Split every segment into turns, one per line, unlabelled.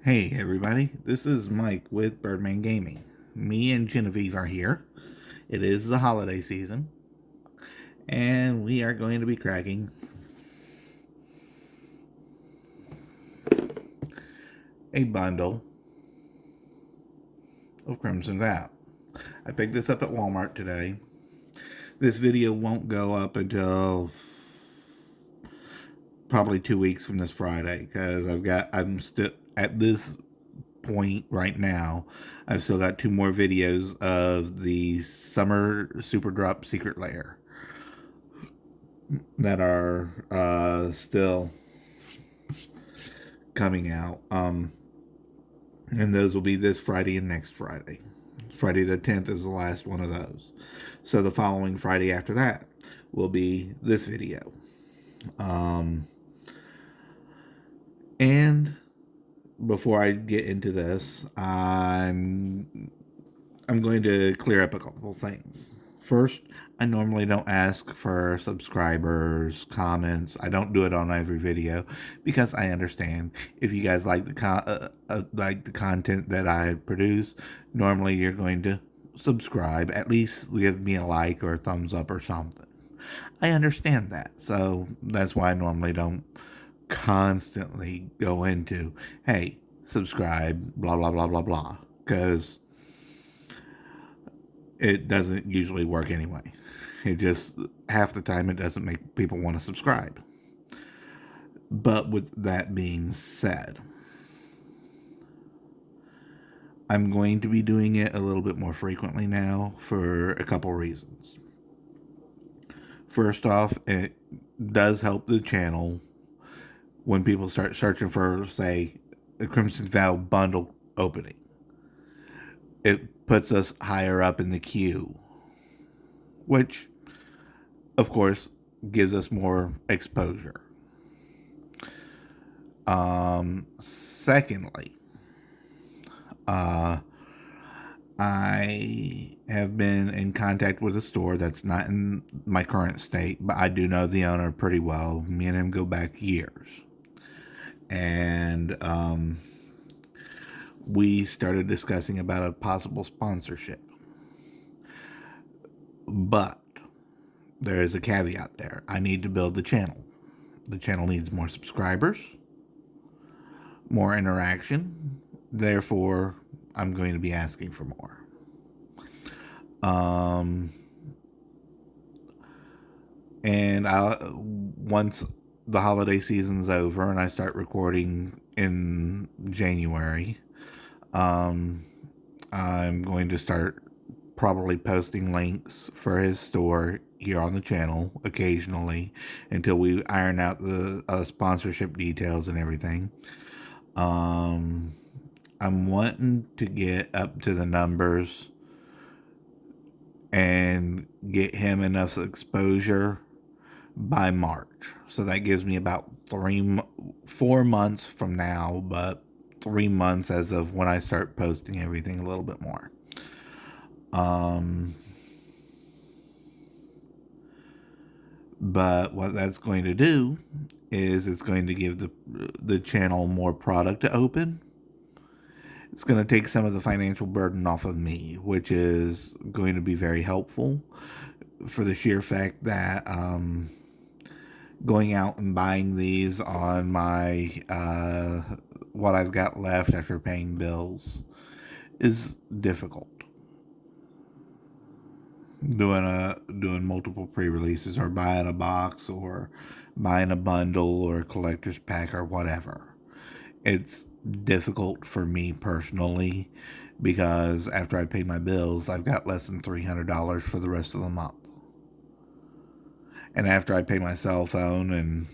Hey everybody, this is Mike with Birdman Gaming. Me and Genevieve are here. It is the holiday season, and we are going to be cracking a bundle of Crimson Vow. I picked this up at Walmart today. This video won't go up until probably 2 weeks from this Friday because I'm still at this point right now. I've still got 2 more videos of the Summer Super Drop Secret Lair that are still coming out. And those will be this Friday and next Friday. Friday the 10th is the last one of those. So the following Friday after that will be this video. And before I get into this, I'm going to clear up a couple things. First, I normally don't ask for subscribers, comments. I don't do it on every video because I understand if you guys like the content that I produce, normally you're going to subscribe, at least give me a like or a thumbs up or something. I understand that, so that's why I normally don't constantly go into, hey, subscribe, blah, blah, blah, blah, blah, because it doesn't usually work anyway. It just, half the time, it doesn't make people want to subscribe. But with that being said, I'm going to be doing it a little bit more frequently now for a couple reasons. First off, it does help the channel when people start searching for, say, a Crimson Vow bundle opening. It puts us higher up in the queue, which, of course, gives us more exposure. Secondly, I have been in contact with a store that's not in my current state, but I do know the owner pretty well. Me and him go back years. And we started discussing about a possible sponsorship. But there is a caveat there. I need to build the channel. The channel needs more subscribers, more interaction. Therefore, I'm going to be asking for more. And once the holiday season's over and I start recording in January, I'm going to start probably posting links for his store here on the channel occasionally until we iron out the sponsorship details and everything. I'm wanting to get up to the numbers and get him enough exposure by March. So that gives me about 4 months from now, but 3 months as of when I start posting everything a little bit more. But what that's going to do is it's going to give the channel more product to open. It's going to take some of the financial burden off of me, which is going to be very helpful for the sheer fact that going out and buying these on my what I've got left after paying bills is difficult. Doing multiple pre-releases or buying a box or buying a bundle or a collector's pack or whatever. It's difficult for me personally because after I pay my bills, I've got less than $300 for the rest of the month. And after I pay my cell phone and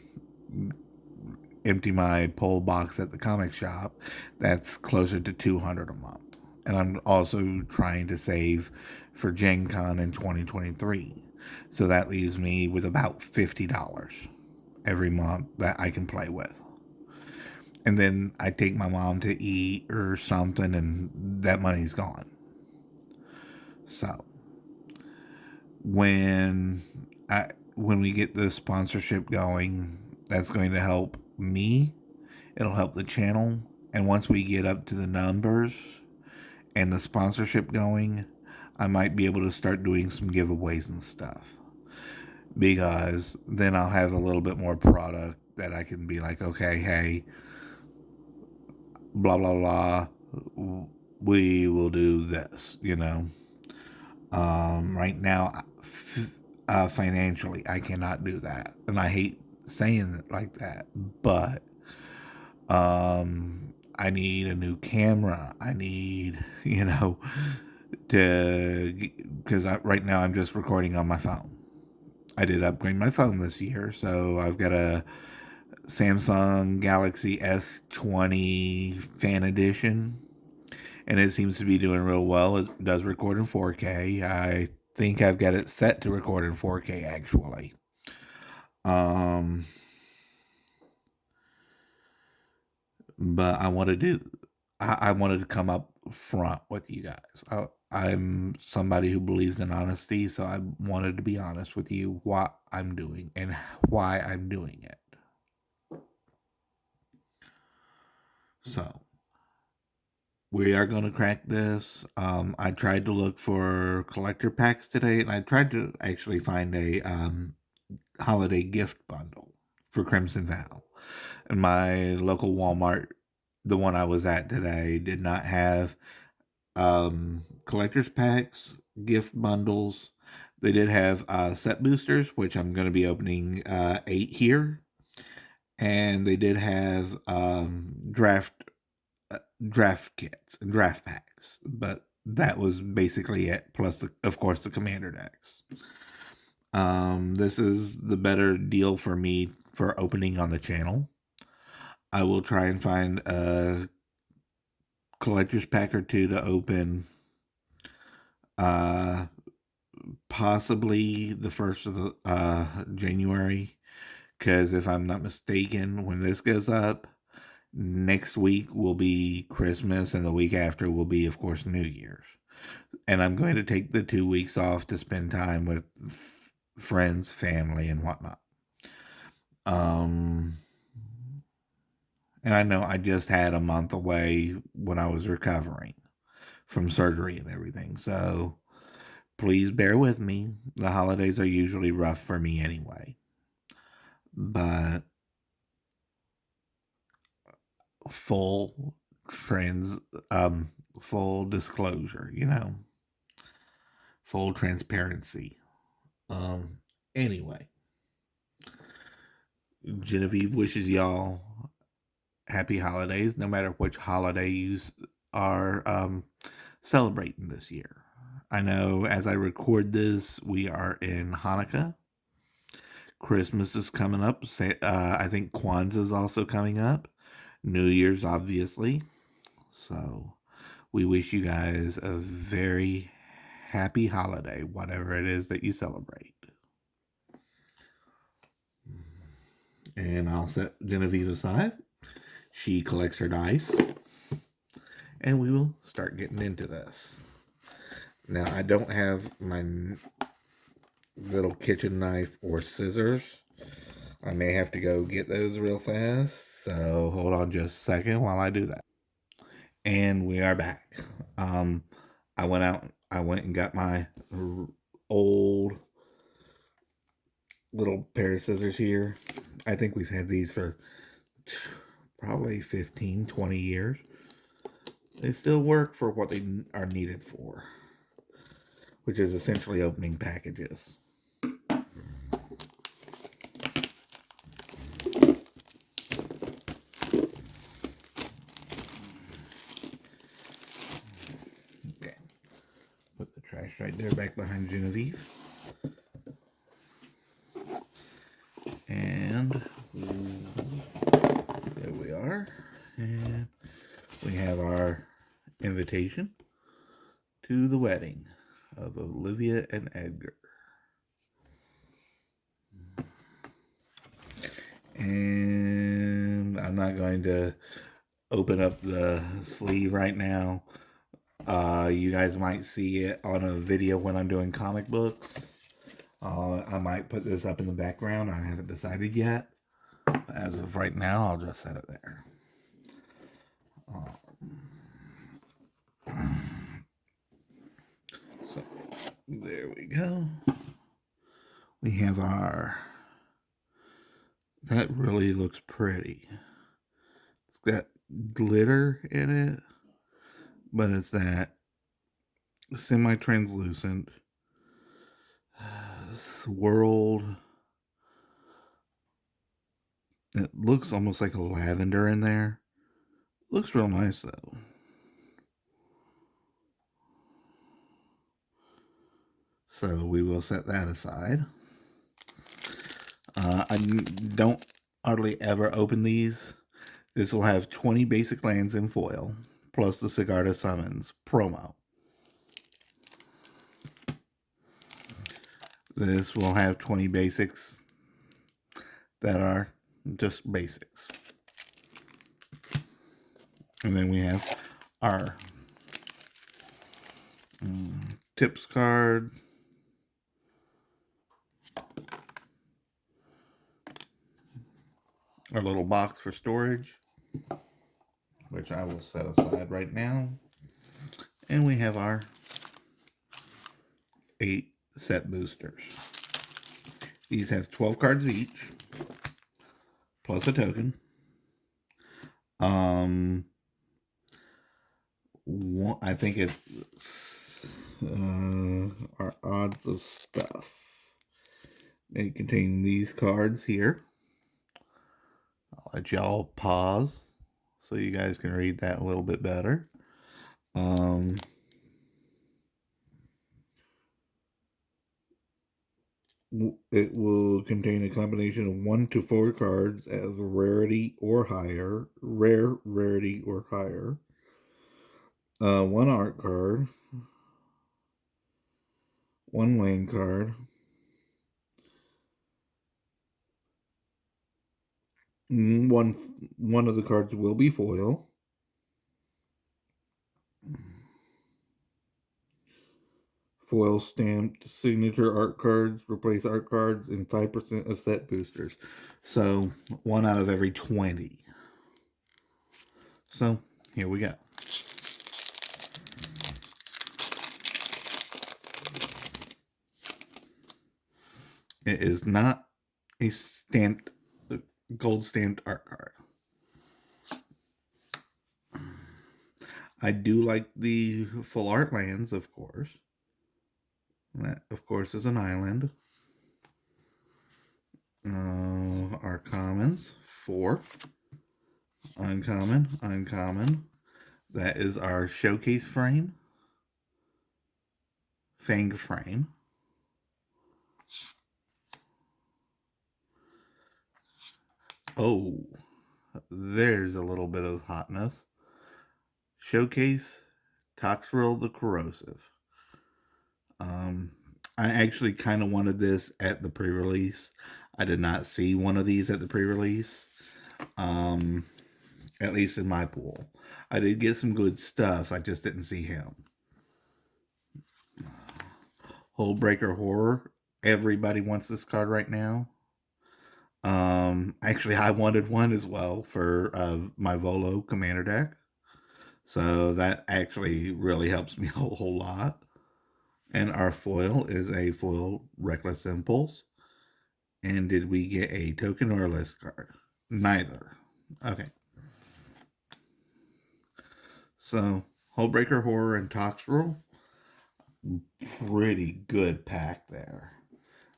empty my pull box at the comic shop, that's closer to $200 a month. And I'm also trying to save for Gen Con in 2023. So that leaves me with about $50 every month that I can play with. And then I take my mom to eat or something and that money's gone. So when we get the sponsorship going, that's going to help me. It'll help the channel. And once we get up to the numbers and the sponsorship going, I might be able to start doing some giveaways and stuff. Because then I'll have a little bit more product that I can be like, okay, hey, blah, blah, blah, we will do this, you know. Right now, financially, I cannot do that. And I hate saying it like that, but I need a new camera. I need, you know, because right now I'm just recording on my phone. I did upgrade my phone this year, so I've got a Samsung Galaxy S20 Fan Edition, and it seems to be doing real well. It does record in 4K. I think I've got it set to record in 4K actually. But I wanted to come up front with you guys. I'm somebody who believes in honesty, so I wanted to be honest with you what I'm doing and why I'm doing it. So we are going to crack this. I tried to look for collector packs today, and I tried to actually find a holiday gift bundle for Crimson Vow. And my local Walmart, the one I was at today, did not have collector's packs, gift bundles. They did have set boosters, which I'm going to be opening 8 here. And they did have draft kits and draft packs, but that was basically it. Plus, of course, the commander decks. This is the better deal for me for opening on the channel. I will try and find a collector's pack or two to open. Possibly the 1st of the January, because if I'm not mistaken, when this goes up, next week will be Christmas, and the week after will be, of course, New Year's. And I'm going to take the 2 weeks off to spend time with friends, family, and whatnot. And I know I just had a month away when I was recovering from surgery and everything, so please bear with me. The holidays are usually rough for me anyway. But full full disclosure, you know. Full transparency. Anyway. Genevieve wishes y'all happy holidays, no matter which holiday you are celebrating this year. I know as I record this, we are in Hanukkah. Christmas is coming up. I think Kwanzaa is also coming up. New Year's, obviously. So we wish you guys a very happy holiday, whatever it is that you celebrate. And I'll set Genevieve aside. She collects her dice. And we will start getting into this. Now, I don't have my little kitchen knife or scissors. I may have to go get those real fast. So hold on just a second while I do that. And we are back. I went and got my old little pair of scissors here. I think we've had these for probably 15, 20 years. They still work for what they are needed for, which is essentially opening packages. Okay. Put the trash right there back behind Genevieve. And there we are. And we have our invitation to the wedding of Olivia and Edgar. And I'm not going to open up the sleeve right now. You guys might see it on a video when I'm doing comic books. I might put this up in the background. I haven't decided yet. As of right now, I'll just set it there. There we go. We have our... That really looks pretty. It's got glitter in it, but it's that semi-translucent swirled. It looks almost like a lavender in there. Looks real nice though. So we will set that aside. I don't hardly ever open these. This will have 20 basic lands in foil, plus the Sigarda Summons promo. This will have 20 basics that are just basics. And then we have our tips card. Our little box for storage, which I will set aside right now. And we have our 8 set boosters. These have 12 cards each, plus a token. I think it's our odds of stuff. They contain these cards here. I'll let y'all pause so you guys can read that a little bit better. It will contain a combination of 1 to 4 cards of rarity or higher, rare, rarity or higher. 1 art card, 1 land card, one of the cards will be foil. Foil stamped signature art cards, replace art cards, and 5% of set boosters. So 1 out of every 20. So here we go. It is not a stamped, gold stamped art card. I do like the full art lands, of course. That, of course, is an island. Our commons, 4. Uncommon, uncommon. That is our showcase frame. Fang frame. Oh, there's a little bit of hotness. Showcase Toxrill the Corrosive. I actually kind of wanted this at the pre-release. I did not see one of these at the pre-release. At least in my pool. I did get some good stuff. I just didn't see him. Hullbreaker Horror. Everybody wants this card right now. Actually, I wanted one as well for my Volo Commander deck. So that actually really helps me a whole lot. And our foil is a foil Reckless Impulse. And did we get a token or a list card? Neither. Okay. So, Hullbreaker Horror and Toxrill. Pretty good pack there.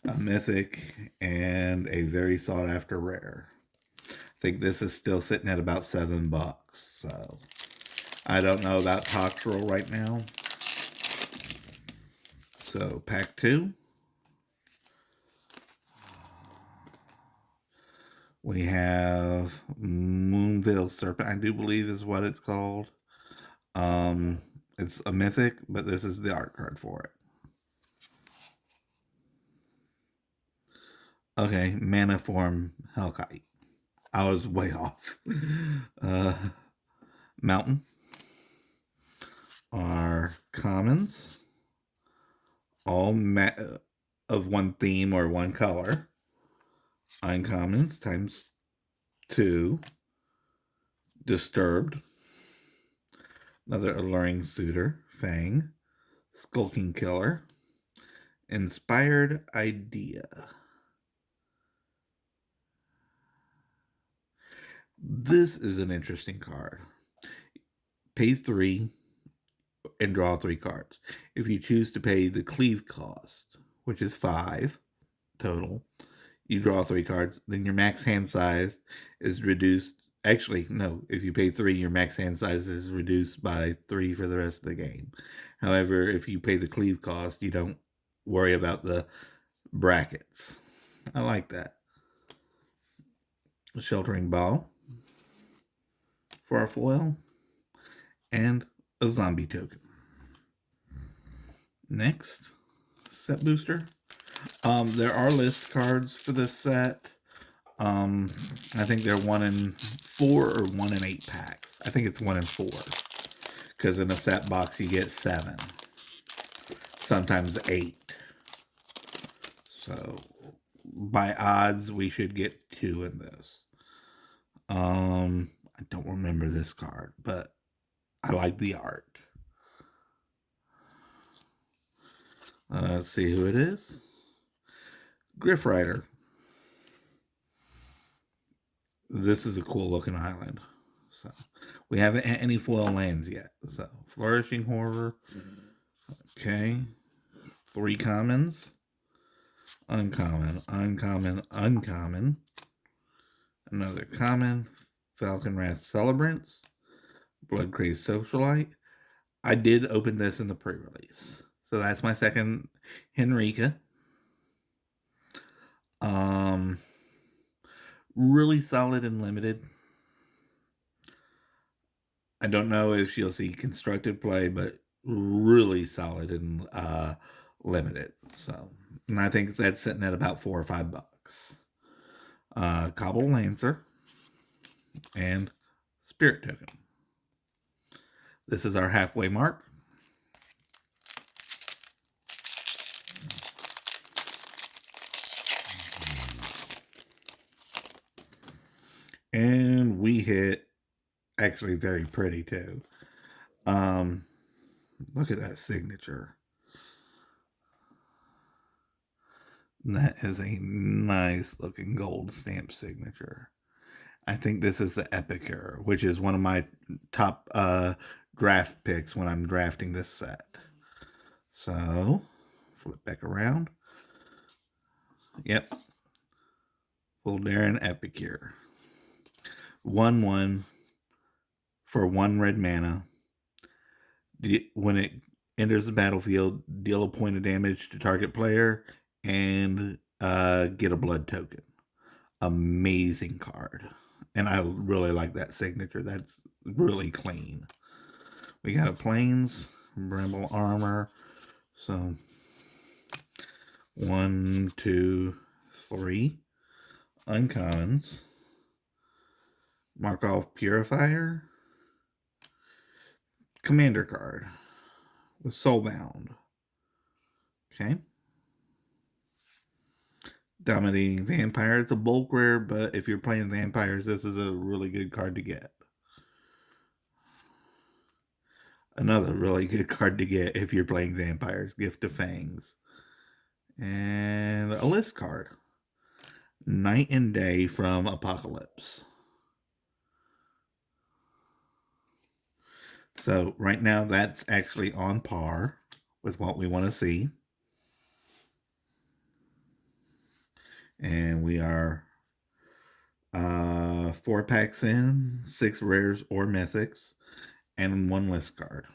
A mythic and a very sought after rare. I think this is still sitting at about $7. So, I don't know about Toxrill right now. So, pack 2. We have Moonville Serpent, I do believe is what it's called. It's a mythic, but this is the art card for it. Okay, Mana Form Hellkite. I was way off. Mountain. Our commons. All of one theme or one color. Uncommons times 2. Disturbed. Another Alluring Suitor. Fang. Skulking Killer. Inspired Idea. This is an interesting card. Pays 3 and draw 3 cards. If you choose to pay the cleave cost, which is 5 total, you draw 3 cards, then your max hand size is reduced. Actually, no, if you pay 3, your max hand size is reduced by 3 for the rest of the game. However, if you pay the cleave cost, you don't worry about the brackets. I like that. A Sheltering Ball for our foil, and a zombie token. Next, set booster. There are list cards for this set. I think they're 1 in 4 or 1 in 8 packs. I think it's 1 in 4. Because in a set box you get 7. Sometimes 8. So by odds we should get 2 in this. I don't remember this card, but I like the art. Let's see who it is. Griff Rider. This is a cool looking island. So we haven't had any foil lands yet. So Flourishing Horror. Okay. 3 commons. Uncommon, uncommon, uncommon. Another common. Falcon Wrath Celebrants. Blood Crazed Socialite. I did open this in the pre-release. So that's my second Henrika. Really solid and limited. I don't know if she'll see constructed play, but really solid and limited. So, and I think that's sitting at about $4 or $5. Cobble Lancer and Spirit Token. This is our halfway mark. And we hit, actually very pretty too. Look at that signature. That is a nice looking gold stamp signature. I think this is the Epicure, which is one of my top draft picks when I'm drafting this set. So, flip back around. Yep. Voldaren Epicure. 1/1 for 1 red mana. When it enters the battlefield, deal a point of damage to target player and get a blood token. Amazing card. And I really like that signature. That's really clean. We got a Plains, Bramble Armor. So 1, 2, 3 uncommons. Markov Purifier. Commander card with Soulbound. Okay. Dominating Vampire. It's a bulk rare, but if you're playing vampires, this is a really good card to get. Another really good card to get if you're playing vampires. Gift of Fangs. And a list card. Night and Day from Apocalypse. So right now that's actually on par with what we want to see. And we are 4 packs in, 6 rares or mythics, and 1 list card.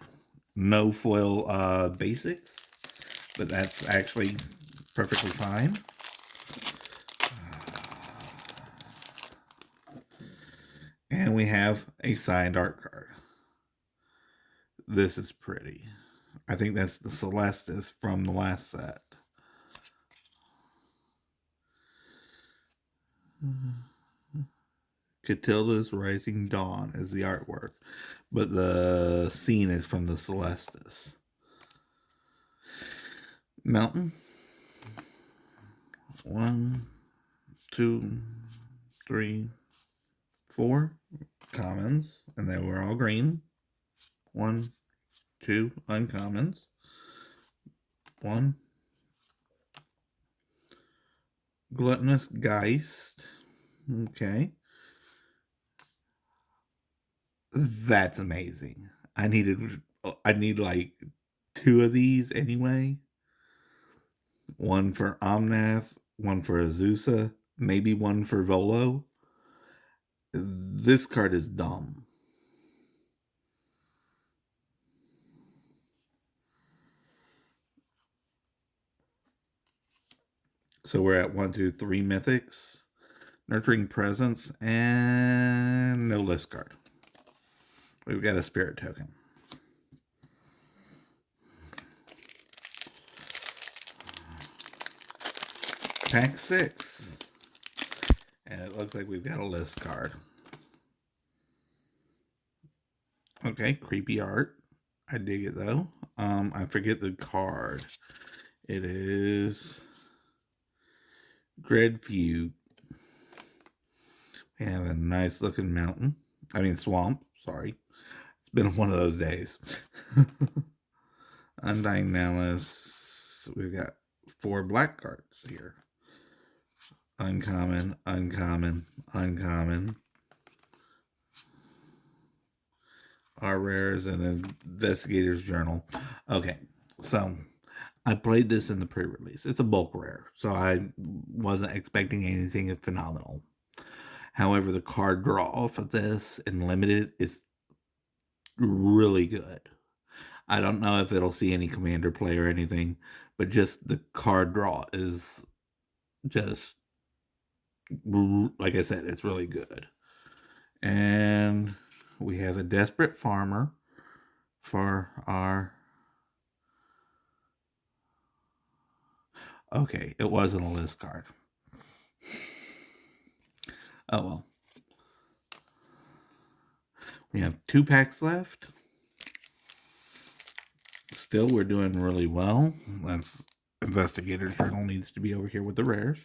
No foil basics, but that's actually perfectly fine. And we have a signed art card. This is pretty. I think that's the Celestis from the last set. Catilda's Rising Dawn is the artwork, but the scene is from the Celestis. Mountain. 1, 2, 3, 4 commons, and they were all green. 1, 2 uncommons. 1, Gluttonous Geist. Okay. That's amazing. I need like two of these anyway. One for Omnath, one for Azusa, maybe one for Volo. This card is dumb. So we're at 1, 2, 3 mythics. Nurturing Presence, and no list card. We've got a spirit token. Pack 6. And it looks like we've got a list card. Okay, creepy art. I dig it though. I forget the card. It is Dread Fugue. We have a nice looking mountain. Swamp. Sorry. It's been one of those days. Undying Malice. We've got 4 black cards here. Uncommon, uncommon, uncommon. Our rares and Investigator's Journal. Okay, so I played this in the pre-release. It's a bulk rare, so I wasn't expecting anything phenomenal. However, the card draw off of this in limited is really good. I don't know if it'll see any commander play or anything, but just the card draw is just, like I said, it's really good. And we have a Desperate Farmer for our... Okay, it wasn't a list card. Oh well. We have 2 packs left. Still, we're doing really well. That's Investigator's Journal needs to be over here with the rares.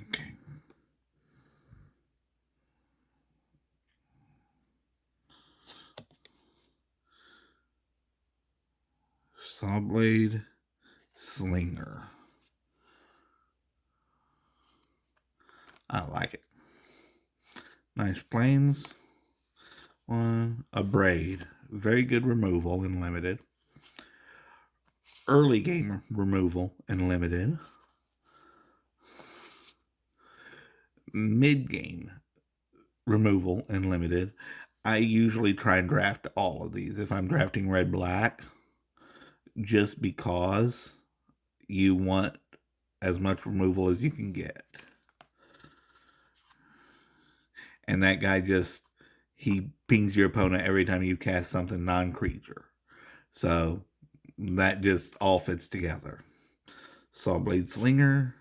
Okay. Sawblade Slinger. I like it. Nice planes. A braid. Very good removal in limited. Early game removal in limited. Mid game removal in limited. I usually try and draft all of these if I'm drafting red black, just because you want as much removal as you can get. And that guy he pings your opponent every time you cast something non-creature. So that just all fits together. Sawblade Slinger,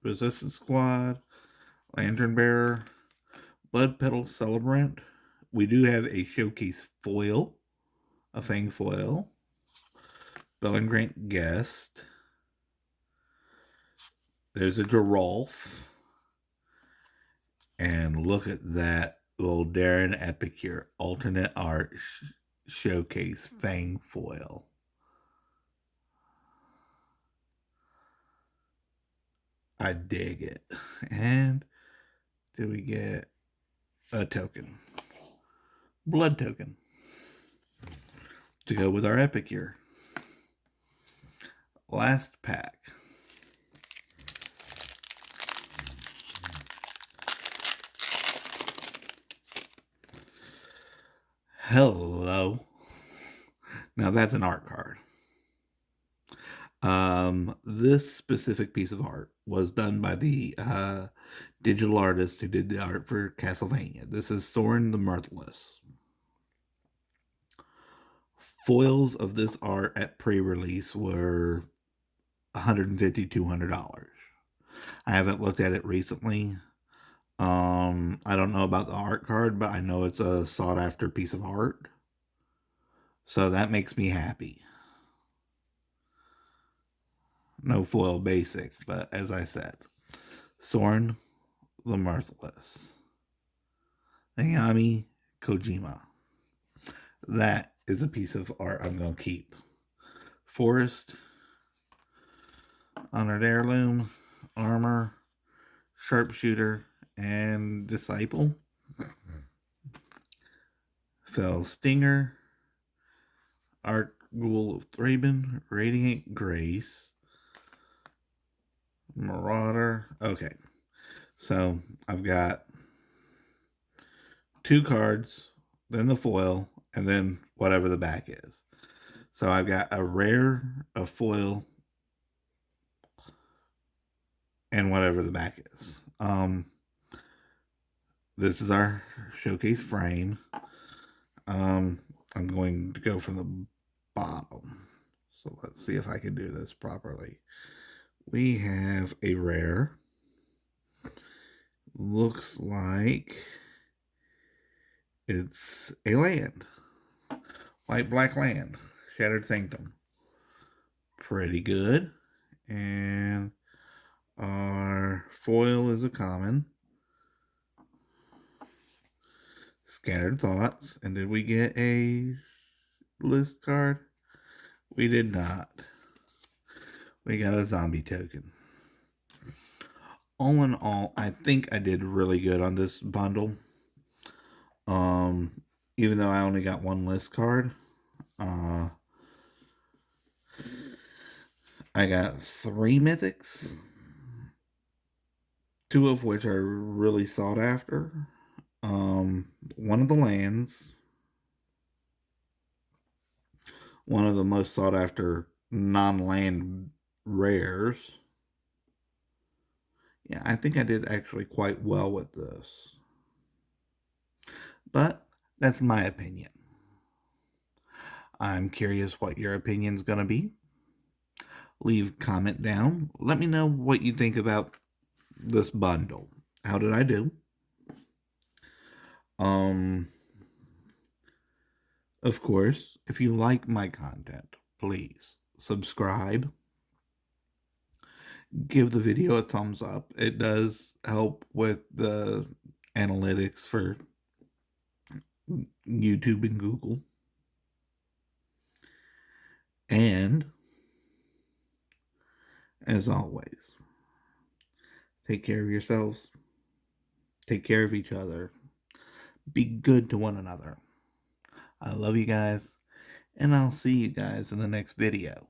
Resistance Squad, Lantern Bearer, Blood Petal Celebrant. We do have a showcase foil, a Fang foil, Bellingrant Guest. There's a Giralf. And look at that old Darren Epicure alternate art showcase Fang foil. I dig it. And do we get a token? Blood token to go with our Epicure. Last pack. Hello. Now that's an art card. This specific piece of art was done by the digital artist who did the art for Castlevania. This is Soren the Mirthless. Foils of this art at pre-release were $150, $200. I haven't looked at it recently. I don't know about the art card, but I know it's a sought after piece of art. So that makes me happy. No foil basic, but as I said, Soren the Mirthless. Ayami Kojima. That is a piece of art I'm going to keep. Forest, Honored Heirloom, Armor, Sharpshooter, and Disciple. Fell Stinger, Art Ghoul of Thraben, Radiant Grace, Marauder. Okay, so I've got 2 cards, then the foil, and then whatever the back is. So I've got a rare, a foil, and whatever the back is. This is our showcase frame. I'm going to go from the bottom. So let's see if I can do this properly. We have a rare. Looks like it's a land. White black land. Shattered Sanctum. Pretty good. And our foil is a common. Scattered Thoughts. And did we get a list card? We did not. We got a zombie token. All in all, I think I did really good on this bundle. Even though I only got 1 list card. I got 3 mythics. 2 of which are really sought after. One of the lands. One of the most sought after non-land rares. Yeah, I think I did actually quite well with this. But that's my opinion. I'm curious what your opinion's going to be. Leave a comment down. Let me know what you think about this bundle. How did I do? Of course, if you like my content, please subscribe. Give the video a thumbs up. It does help with the analytics for YouTube and Google. And as always, take care of yourselves. Take care of each other. Be good to one another. I love you guys, and I'll see you guys in the next video.